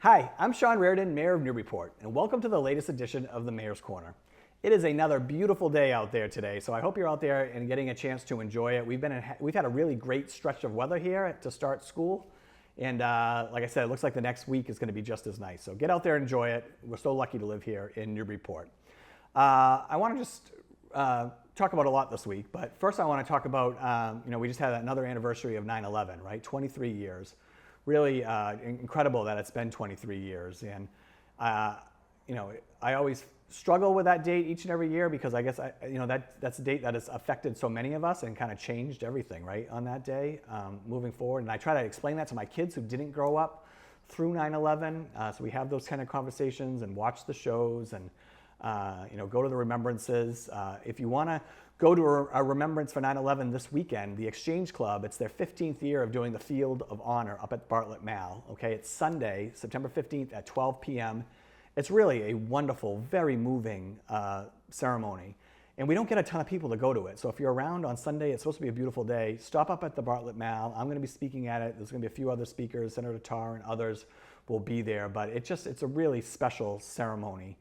Hi, I'm Sean Reardon, Mayor of Newburyport, and welcome to the latest edition of the Mayor's Corner. It is another beautiful day out there today, so I hope you're out there and getting a chance to enjoy it. We've had a really great stretch of weather here to start school, and like I said, it looks like the next week is going to be just as nice. So get out there and enjoy it. We're so lucky to live here in Newburyport. I want to just talk about a lot this week, but first I want to talk about, we just had another anniversary of 9/11, right? 23 years. Really incredible that it's been 23 years. And, I always struggle with that date each and every year because I guess, that's a date that has affected so many of us and kind of changed everything, right, on that day moving forward. And I try to explain that to my kids who didn't grow up through 9/11. So we have those kind of conversations and watch the shows and, go to the remembrances. If you want to go to a remembrance for 9/11 this weekend, the Exchange Club, it's their 15th year of doing the Field of Honor up at Bartlett Mall. Okay, it's Sunday, September 15th at 12 p.m. It's really a wonderful, very moving ceremony. And we don't get a ton of people to go to it. So if you're around on Sunday, it's supposed to be a beautiful day, stop up at the Bartlett Mall. I'm going to be speaking at it. There's going to be a few other speakers, Senator Tarr and others will be there. But it's a really special ceremony.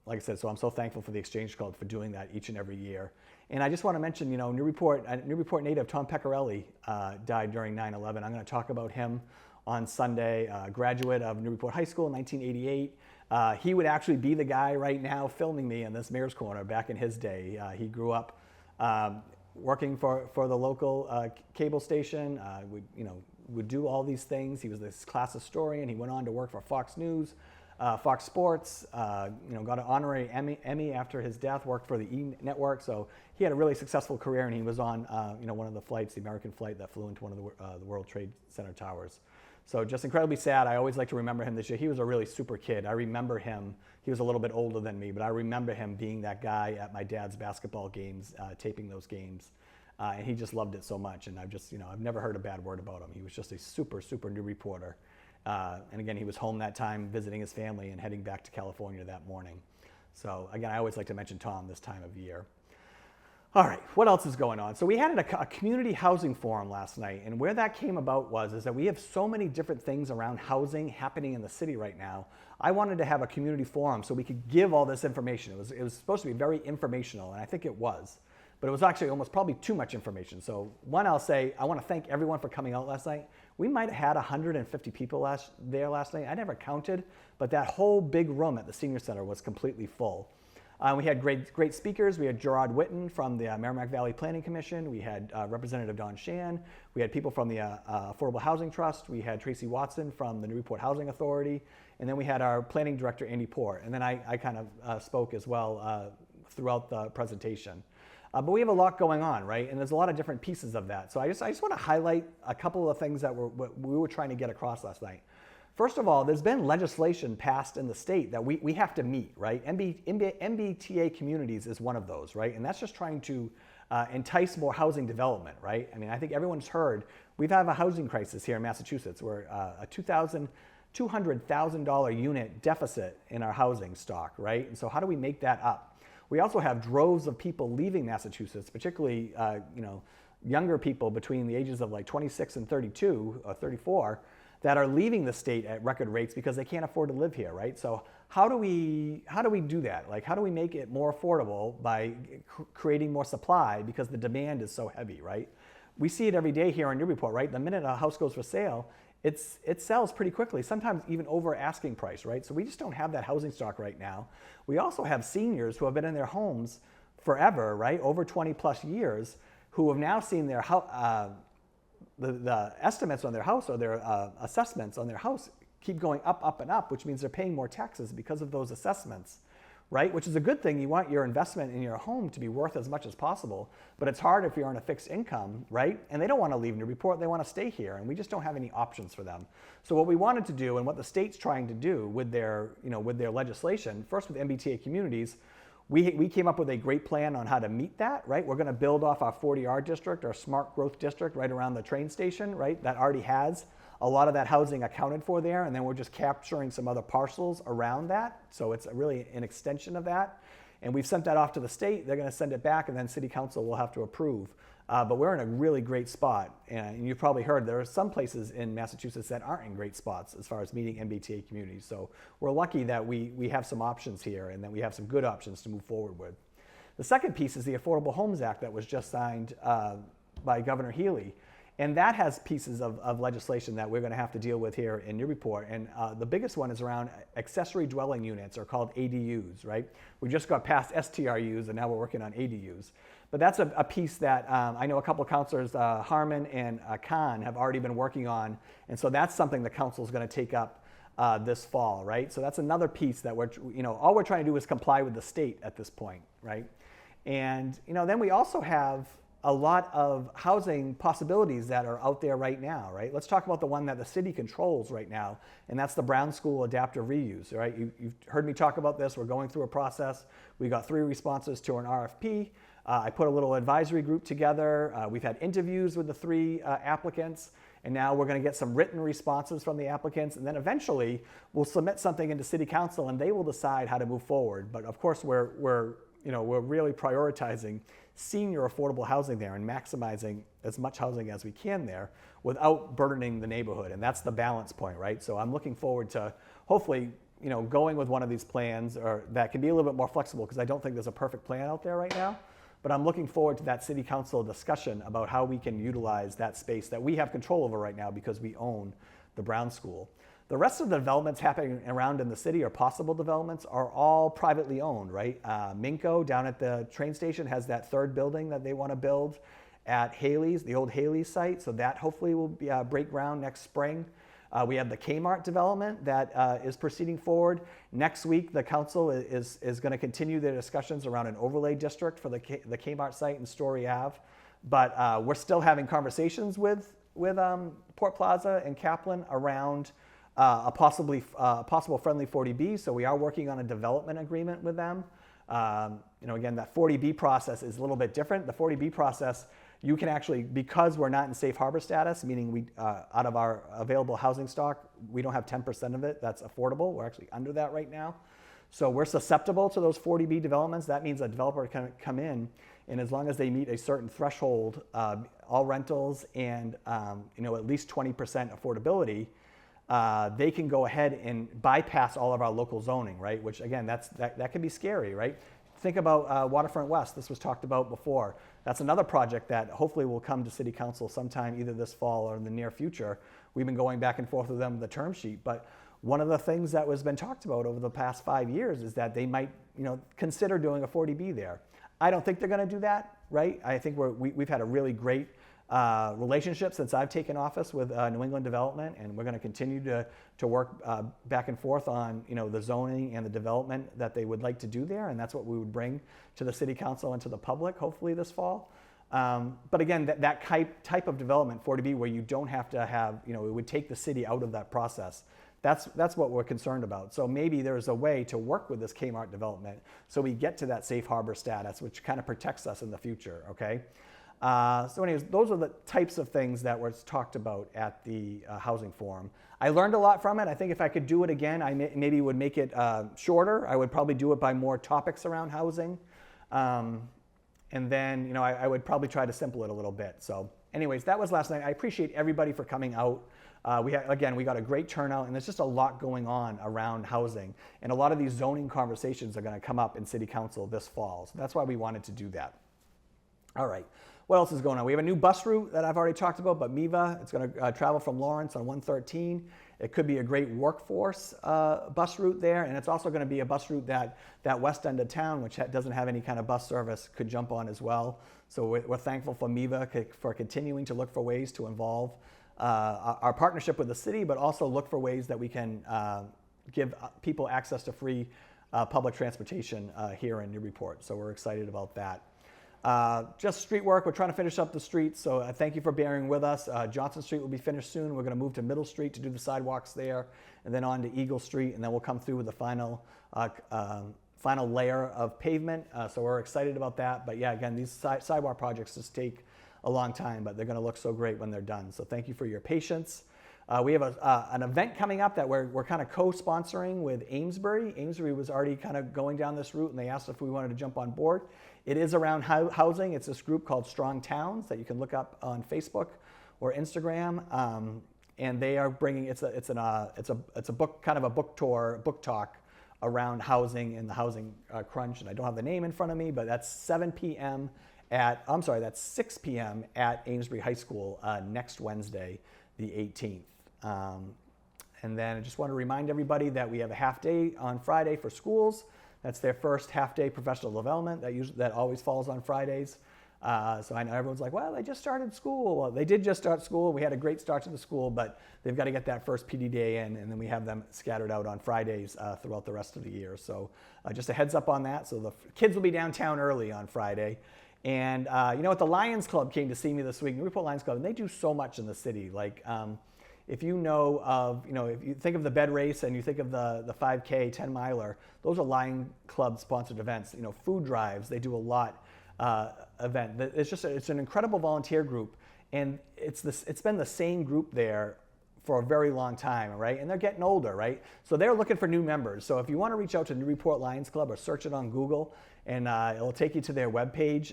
Like I said, so I'm so thankful for the Exchange Club for doing that each and every year. And I just want to mention, Newburyport native Tom Pecorelli died during 9/11. I'm going to talk about him on Sunday, graduate of Newburyport High School in 1988. He would actually be the guy right now filming me in this Mayor's Corner back in his day. He grew up working for the local cable station, would do all these things. He was this class historian. He went on to work for Fox News. Fox Sports, got an honorary Emmy after his death, worked for the E! Network, so he had a really successful career, and he was on, one of the flights, the American flight that flew into one of the World Trade Center towers. So just incredibly sad. I always like to remember him this year. He was a really super kid. I remember him. He was a little bit older than me, but I remember him being that guy at my dad's basketball games, taping those games. And he just loved it so much, and I've never heard a bad word about him. He was just a super, super new reporter. And again, he was home that time visiting his family and heading back to California that morning. So again, I always like to mention Tom this time of year. All right, what else is going on? So we had a community housing forum last night, and where that came about is that we have so many different things around housing happening in the city right now. I wanted to have a community forum so we could give all this information. It was supposed to be very informational, and I think it was. But it was actually almost probably too much information. So one, I'll say, I want to thank everyone for coming out last night. We might have had 150 people there last night. I never counted, but that whole big room at the Senior Center was completely full. We had great speakers. We had Gerard Witten from the Merrimack Valley Planning Commission. We had Representative Don Shan. We had people from the Affordable Housing Trust. We had Tracy Watson from the Newburyport Housing Authority. And then we had our planning director, Andy Port. And then I kind of spoke as well throughout the presentation. But we have a lot going on, right? And there's a lot of different pieces of that. So I just want to highlight a couple of things that we were trying to get across last night. First of all, there's been legislation passed in the state that we have to meet, right? MBTA communities is one of those, right? And that's just trying to entice more housing development, right? I mean, I think everyone's heard we've had a housing crisis here in Massachusetts. We're a $200,000 unit deficit in our housing stock, right? And so how do we make that up? We also have droves of people leaving Massachusetts, particularly younger people between the ages of like 26 and 32 or 34 that are leaving the state at record rates because they can't afford to live here, right? So how do we do that? Like, how do we make it more affordable by creating more supply because the demand is so heavy, right? We see it every day here in Newburyport, right? The minute a house goes for sale, it sells pretty quickly, sometimes even over asking price, right? So we just don't have that housing stock right now. We also have seniors who have been in their homes forever, right? Over 20 plus years, who have now seen their the estimates on their house or their assessments on their house keep going up, up, and up, which means they're paying more taxes because of those assessments, right? Which is a good thing. You want your investment in your home to be worth as much as possible, but it's hard if you're on a fixed income, right? And they don't want to leave Newburyport, they want to stay here, and we just don't have any options for them. So what we wanted to do, and what the state's trying to do with their legislation, first with MBTA communities, we came up with a great plan on how to meet that, right? We're going to build off our 40R district, our smart growth district right around the train station, right? That already has a lot of that housing accounted for there, and then we're just capturing some other parcels around that. So it's really an extension of that. And we've sent that off to the state. They're going to send it back, and then City Council will have to approve. But we're in a really great spot. And you've probably heard there are some places in Massachusetts that aren't in great spots as far as meeting MBTA communities. So we're lucky that we have some options here and that we have some good options to move forward with. The second piece is the Affordable Homes Act that was just signed by Governor Healy. And that has pieces of legislation that we're going to have to deal with here in Newburyport. And the biggest one is around accessory dwelling units, or called ADUs, right? We just got past STRUs, and now we're working on ADUs. But that's a piece that I know a couple of councilors, Harmon and Khan, have already been working on. And so that's something the council is going to take up this fall, right? So that's another piece that all we're trying to do is comply with the state at this point, right? And then we also have a lot of housing possibilities that are out there right now, right? Let's talk about the one that the city controls right now, and that's the Brown School Adaptive Reuse, right? You've heard me talk about this. We're going through a process. We got 3 responses to an RFP. I put a little advisory group together. We've had interviews with the 3 applicants, and now we're going to get some written responses from the applicants, and then eventually we'll submit something into City Council, and they will decide how to move forward. But of course, we're really prioritizing senior affordable housing there and maximizing as much housing as we can there without burdening the neighborhood. And that's the balance point, right? So I'm looking forward to hopefully, going with one of these plans, or that can be a little bit more flexible, because I don't think there's a perfect plan out there right now. But I'm looking forward to that City Council discussion about how we can utilize that space that we have control over right now because we own the Brown School. The rest of the developments happening around in the city, or possible developments, are all privately owned, right? Minco down at the train station has that 3rd building that they want to build at Haley's, the old Haley's site. So that hopefully will be, break ground next spring. We have the Kmart development that is proceeding forward. Next week, the council is going to continue their discussions around an overlay district for the Kmart site in Story Ave. But we're still having conversations with Port Plaza and Kaplan around a possible friendly 40B. So we are working on a development agreement with them. Again, that 40B process is a little bit different. The 40B process, you can actually, because we're not in safe harbor status, meaning we out of our available housing stock, we don't have 10% of it that's affordable. We're actually under that right now. So we're susceptible to those 40B developments. That means a developer can come in, and as long as they meet a certain threshold, all rentals and at least 20% affordability, they can go ahead and bypass all of our local zoning, right? Which again, that can be scary, right? Think about Waterfront West. This was talked about before. That's another project that hopefully will come to City Council sometime either this fall or in the near future. We've been going back and forth with them the term sheet, but one of the things that has been talked about over the past 5 years is that they might, consider doing a 40B there. I don't think they're going to do that, right? I think we've had a really great relationship since I've taken office with New England Development, and we're going to continue to work back and forth on the zoning and the development that they would like to do there, and that's what we would bring to the City Council and to the public hopefully this fall. But again, that type of development, 40B, where you don't have to have, it would take the city out of that process. That's what we're concerned about. So maybe there's a way to work with this Kmart development so we get to that safe harbor status, which kind of protects us in the future, okay? So anyways, those are the types of things that were talked about at the housing forum. I learned a lot from it. I think if I could do it again, I maybe would make it shorter. I would probably do it by more topics around housing. And then, I would probably try to simple it a little bit. So anyways, that was last night. I appreciate everybody for coming out. We got a great turnout, and there's just a lot going on around housing. And a lot of these zoning conversations are going to come up in City Council this fall. So that's why we wanted to do that. All right. What else is going on? We have a new bus route that I've already talked about, but MIVA. It's going to travel from Lawrence on 113. It could be a great workforce bus route there, and it's also going to be a bus route that west end of town, which doesn't have any kind of bus service, could jump on as well. So we're thankful for MIVA for continuing to look for ways to involve our partnership with the city, but also look for ways that we can give people access to free public transportation here in Newburyport. So we're excited about that. Just street work. We're trying to finish up the streets, so thank you for bearing with us. Johnson Street will be finished soon. We're going to move to Middle Street to do the sidewalks there, and then on to Eagle Street, and then we'll come through with the final layer of pavement. So we're excited about that. But yeah, again, these sidewalk projects just take a long time, but they're going to look so great when they're done. So thank you for your patience. We have an event coming up that we're kind of co-sponsoring with Amesbury. Amesbury was already kind of going down this route, and they asked if we wanted to jump on board. It is around housing. It's this group called Strong Towns that you can look up on Facebook or Instagram, and they are bringing it's a book, kind of a book tour, book talk around housing and the housing crunch. And I don't have the name in front of me, but that's 6 p.m. at Amesbury High School next Wednesday, the 18th. And then I just want to remind everybody that we have a half day on Friday for schools. That's their first half day professional development. That always falls on Fridays. So I know everyone's like, well, they just started school. Well, they did just start school. We had a great start to the school, but they've got to get that first PD day in, and then we have them scattered out on Fridays throughout the rest of the year. So just a heads up on that. So the kids will be downtown early on Friday. And you know what, the Lions Club came to see me this week, Newburyport Lions Club, and they do so much in the city. Like, if you know of, if you think of the bed race and you think of the 5K 10 miler, those are Lion Club sponsored events. Food drives, they do a lot event. It's an incredible volunteer group, and it's been the same group there for a very long time, right? And they're getting older, right? So they're looking for new members. So if you want to reach out to Newburyport Lions Club or search it on Google, and it'll take you to their webpage.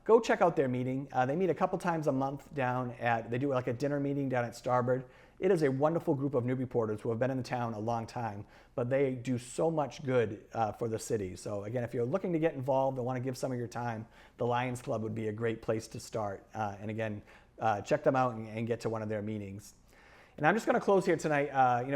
Go check out their meeting. They meet a couple times a month they do like a dinner meeting down at Starboard. It is a wonderful group of Newburyporters who have been in the town a long time, but they do so much good for the city. So again, if you're looking to get involved and want to give some of your time, the Lions Club would be a great place to start. And again, check them out and get to one of their meetings. And I'm just going to close here tonight.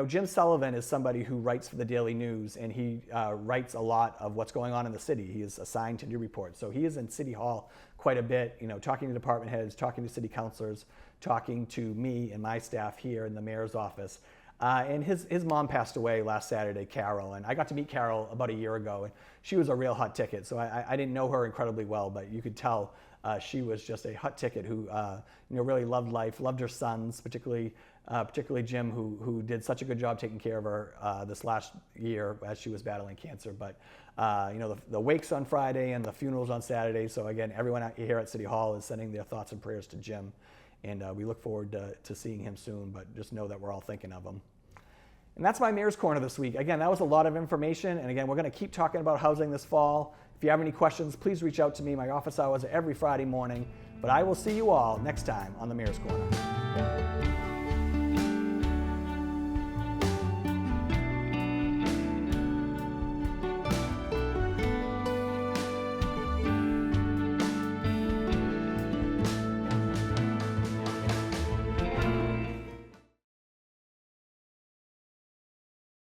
Jim Sullivan is somebody who writes for the Daily News, and he writes a lot of what's going on in the city. He is assigned to Newburyport. So he is in City Hall quite a bit, talking to department heads, talking to city councilors, talking to me and my staff here in the mayor's office. And his mom passed away last Saturday, Carol, and I got to meet Carol about a year ago, and she was a real hot ticket. So I didn't know her incredibly well, but you could tell she was just a hot ticket who really loved life, loved her sons, particularly Jim, who did such a good job taking care of her this last year as she was battling cancer. But the wakes on Friday and the funerals on Saturday. So again, everyone out here at City Hall is sending their thoughts and prayers to Jim, and we look forward to seeing him soon. But just know that we're all thinking of him. And that's my Mayor's Corner this week. Again, that was a lot of information. And again, we're going to keep talking about housing this fall. If you have any questions, please reach out to me. My office hours are every Friday morning. But I will see you all next time on the Mayor's Corner.